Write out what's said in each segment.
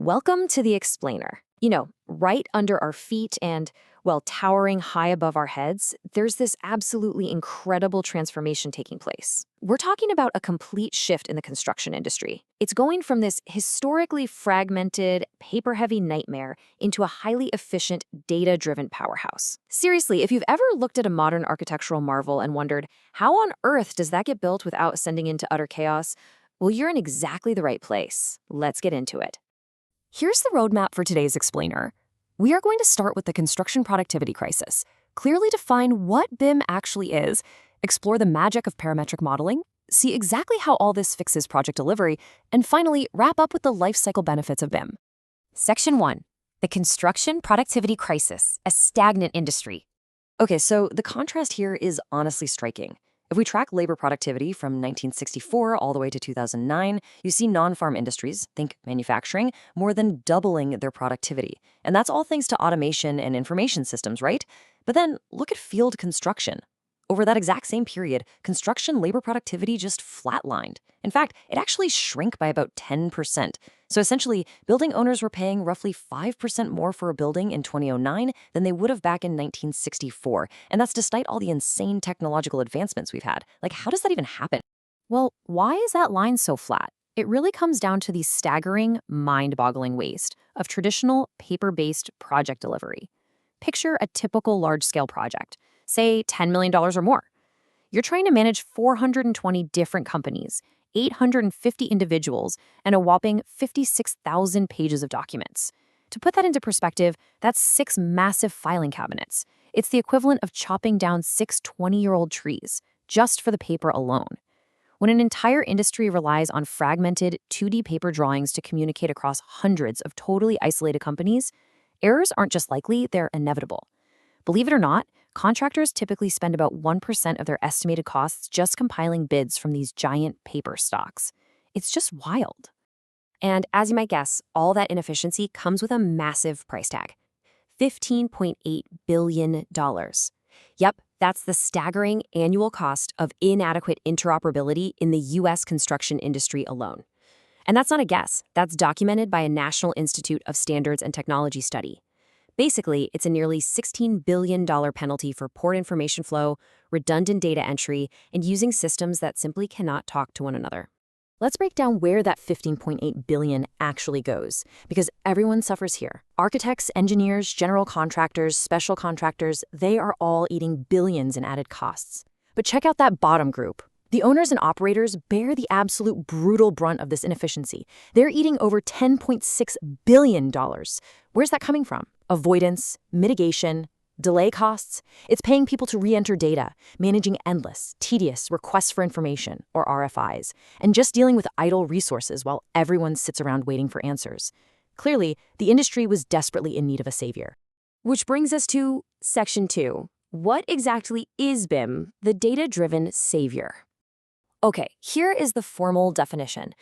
Welcome to the explainer. Right under our feet and, well, towering high above our heads, there's this absolutely incredible transformation taking place. We're talking about a complete shift in the construction industry. It's going from this historically fragmented, paper-heavy nightmare into a highly efficient, data-driven powerhouse. Seriously, if you've ever looked at a modern architectural marvel and wondered, how on earth does that get built without ascending into utter chaos? Well, you're in exactly the right place. Let's get into it. Here's the roadmap for today's explainer. We are going to start with the construction productivity crisis, clearly define what BIM actually is, explore the magic of parametric modeling, see exactly how all this fixes project delivery, and finally wrap up with the life cycle benefits of BIM. Section 1. The construction productivity crisis, a stagnant industry. Okay, so the contrast here is honestly striking. If we track labor productivity from 1964 all the way to 2009, you see non-farm industries, think manufacturing, more than doubling their productivity. And that's all thanks to automation and information systems, right? But then look at field construction. Over that exact same period, construction labor productivity just flatlined. In fact, it actually shrank by about 10%. So essentially, building owners were paying roughly 5% more for a building in 2009 than they would have back in 1964. And that's despite all the insane technological advancements we've had. Like, how does that even happen? Well, why is that line so flat? It really comes down to the staggering, mind-boggling waste of traditional paper-based project delivery. Picture a typical large-scale project, say $10 million or more. You're trying to manage 420 different companies, 850 individuals, and a whopping 56,000 pages of documents. To put that into perspective, that's 6 massive filing cabinets. It's the equivalent of chopping down 6 20-year-old trees, just for the paper alone. When an entire industry relies on fragmented 2D paper drawings to communicate across hundreds of totally isolated companies, errors aren't just likely, they're inevitable. Believe it or not, contractors typically spend about 1% of their estimated costs just compiling bids from these giant paper stocks. It's just wild. And as you might guess, all that inefficiency comes with a massive price tag. $15.8 billion. Yep, that's the staggering annual cost of inadequate interoperability in the U.S. construction industry alone. And that's not a guess. That's documented by a National Institute of Standards and Technology study. Basically, it's a nearly $16 billion penalty for poor information flow, redundant data entry, and using systems that simply cannot talk to one another. Let's break down where that $15.8 billion actually goes, because everyone suffers here. Architects, engineers, general contractors, special contractors, they are all eating billions in added costs. But check out that bottom group. The owners and operators bear the absolute brutal brunt of this inefficiency. They're eating over $10.6 billion. Where's that coming from? Avoidance, mitigation, delay costs. It's paying people to re-enter data, managing endless, tedious requests for information, or RFIs, and just dealing with idle resources while everyone sits around waiting for answers. Clearly, the industry was desperately in need of a savior. Which brings us to Section 2. What exactly is BIM, the data-driven savior? Okay, here is the formal definition.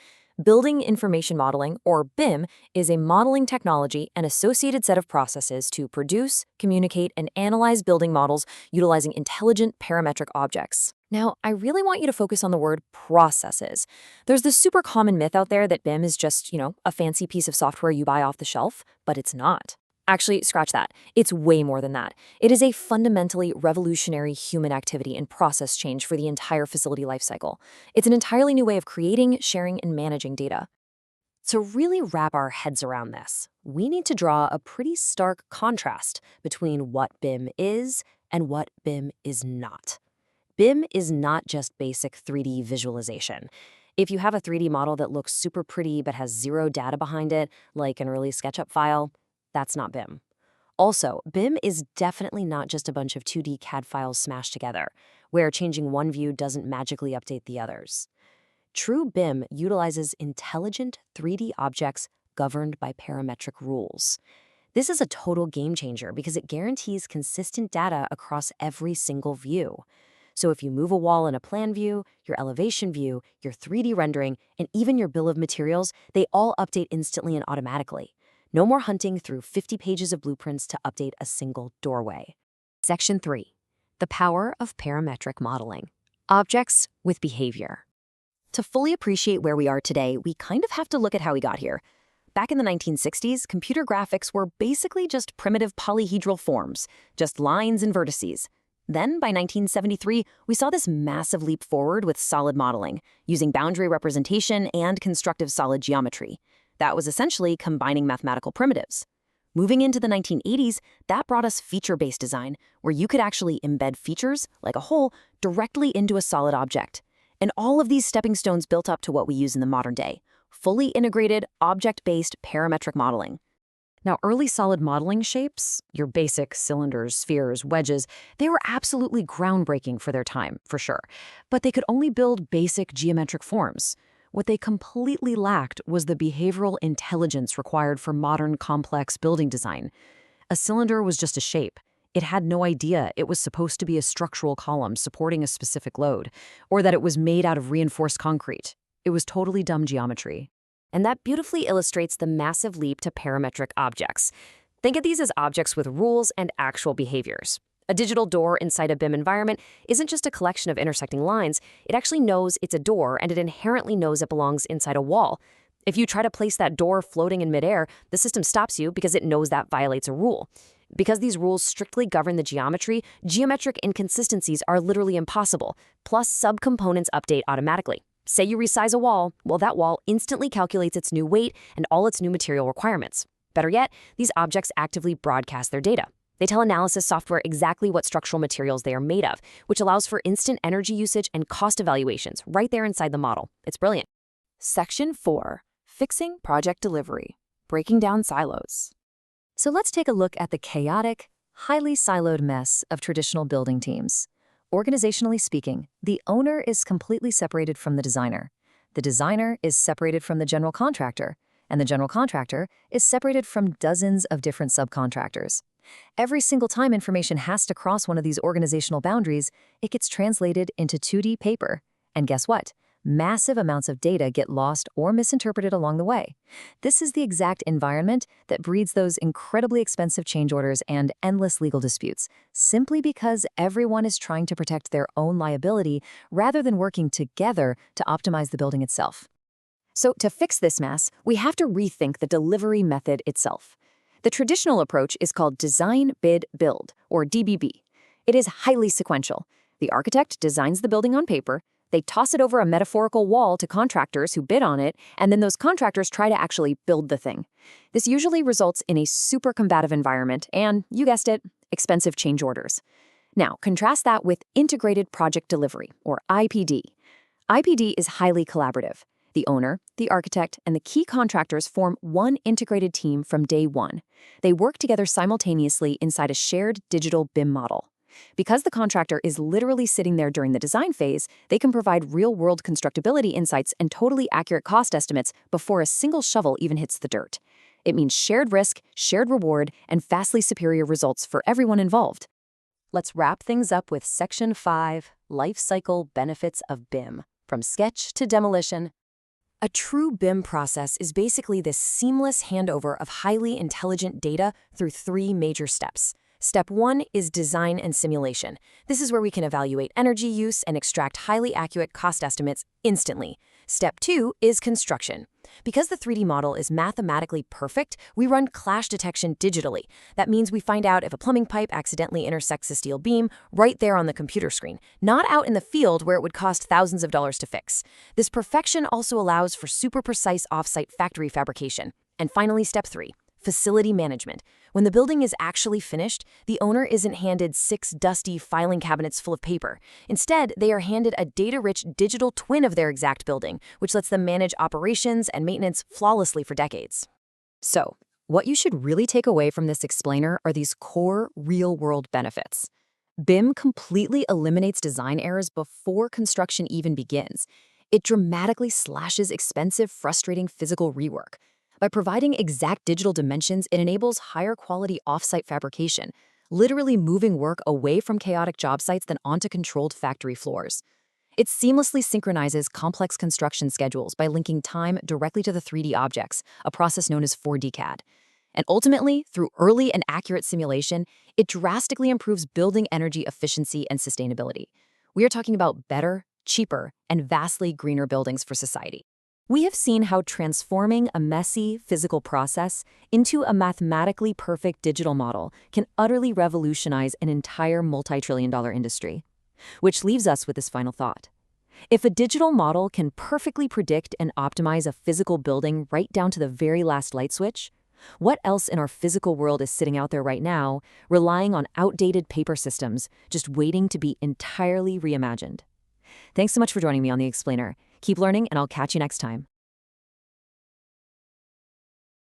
Building Information Modeling, or BIM, is a modeling technology and associated set of processes to produce, communicate, and analyze building models utilizing intelligent parametric objects. Now, I really want you to focus on the word processes. There's this super common myth out there that BIM is just, a fancy piece of software you buy off the shelf, but it's not. Actually, scratch that. It's way more than that. It is a fundamentally revolutionary human activity and process change for the entire facility lifecycle. It's an entirely new way of creating, sharing, and managing data. To really wrap our heads around this, we need to draw a pretty stark contrast between what BIM is and what BIM is not. BIM is not just basic 3D visualization. If you have a 3D model that looks super pretty but has zero data behind it, like an early SketchUp file, that's not BIM. Also, BIM is definitely not just a bunch of 2D CAD files smashed together, where changing one view doesn't magically update the others. True BIM utilizes intelligent 3D objects governed by parametric rules. This is a total game changer because it guarantees consistent data across every single view. So if you move a wall in a plan view, your elevation view, your 3D rendering, and even your bill of materials, they all update instantly and automatically. No more hunting through 50 pages of blueprints to update a single doorway. Section 3. The power of parametric modeling. Objects with behavior. To fully appreciate where we are today, we kind of have to look at how we got here. Back in the 1960s, computer graphics were basically just primitive polyhedral forms, just lines and vertices. Then, by 1973, we saw this massive leap forward with solid modeling, using boundary representation and constructive solid geometry. That was essentially combining mathematical primitives. Moving into the 1980s, that brought us feature-based design, where you could actually embed features, like a hole, directly into a solid object. And all of these stepping stones built up to what we use in the modern day: fully integrated, object-based parametric modeling. Now, early solid modeling shapes, your basic cylinders, spheres, wedges, they were absolutely groundbreaking for their time, for sure. But they could only build basic geometric forms. What they completely lacked was the behavioral intelligence required for modern complex building design. A cylinder was just a shape. It had no idea it was supposed to be a structural column supporting a specific load, or that it was made out of reinforced concrete. It was totally dumb geometry. And that beautifully illustrates the massive leap to parametric objects. Think of these as objects with rules and actual behaviors. A digital door inside a BIM environment isn't just a collection of intersecting lines. It actually knows it's a door, and it inherently knows it belongs inside a wall. If you try to place that door floating in midair, the system stops you because it knows that violates a rule. Because these rules strictly govern the geometry, geometric inconsistencies are literally impossible, plus subcomponents update automatically. Say you resize a wall, well, that wall instantly calculates its new weight and all its new material requirements. Better yet, these objects actively broadcast their data. They tell analysis software exactly what structural materials they are made of, which allows for instant energy usage and cost evaluations right there inside the model. It's brilliant. Section 4. Fixing project delivery. Breaking down silos. So let's take a look at the chaotic, highly siloed mess of traditional building teams. Organizationally speaking, the owner is completely separated from the designer. The designer is separated from the general contractor, and the general contractor is separated from dozens of different subcontractors. Every single time information has to cross one of these organizational boundaries, it gets translated into 2D paper. And guess what? Massive amounts of data get lost or misinterpreted along the way. This is the exact environment that breeds those incredibly expensive change orders and endless legal disputes, simply because everyone is trying to protect their own liability rather than working together to optimize the building itself. So to fix this mess, we have to rethink the delivery method itself. The traditional approach is called Design, Bid, Build, or DBB. It is highly sequential. The architect designs the building on paper, they toss it over a metaphorical wall to contractors who bid on it, and then those contractors try to actually build the thing. This usually results in a super combative environment and, you guessed it, expensive change orders. Now, contrast that with Integrated Project Delivery, or IPD. IPD is highly collaborative. The owner, the architect, and the key contractors form one integrated team from day one. They work together simultaneously inside a shared digital BIM model. Because the contractor is literally sitting there during the design phase, they can provide real-world constructability insights and totally accurate cost estimates before a single shovel even hits the dirt. It means shared risk, shared reward, and vastly superior results for everyone involved. Let's wrap things up with Section 5, Life Cycle Benefits of BIM, from sketch to demolition. A true BIM process is basically this seamless handover of highly intelligent data through 3 major steps. Step 1 is design and simulation. This is where we can evaluate energy use and extract highly accurate cost estimates instantly. Step 2 is construction. Because the 3D model is mathematically perfect, we run clash detection digitally. That means we find out if a plumbing pipe accidentally intersects a steel beam right there on the computer screen, not out in the field where it would cost thousands of dollars to fix. This perfection also allows for super precise off-site factory fabrication. And finally, step 3. Facility management. When the building is actually finished, the owner isn't handed 6 dusty filing cabinets full of paper. Instead, they are handed a data-rich digital twin of their exact building, which lets them manage operations and maintenance flawlessly for decades. So, what you should really take away from this explainer are these core real-world benefits. BIM completely eliminates design errors before construction even begins. It dramatically slashes expensive, frustrating physical rework. By providing exact digital dimensions, it enables higher quality off-site fabrication, literally moving work away from chaotic job sites than onto controlled factory floors. It seamlessly synchronizes complex construction schedules by linking time directly to the 3D objects, a process known as 4D CAD. And ultimately, through early and accurate simulation, it drastically improves building energy efficiency and sustainability. We are talking about better, cheaper, and vastly greener buildings for society. We have seen how transforming a messy physical process into a mathematically perfect digital model can utterly revolutionize an entire multi-trillion-dollar industry. Which leaves us with this final thought. If a digital model can perfectly predict and optimize a physical building right down to the very last light switch, what else in our physical world is sitting out there right now, relying on outdated paper systems, just waiting to be entirely reimagined? Thanks so much for joining me on The Explainer. Keep learning, and I'll catch you next time.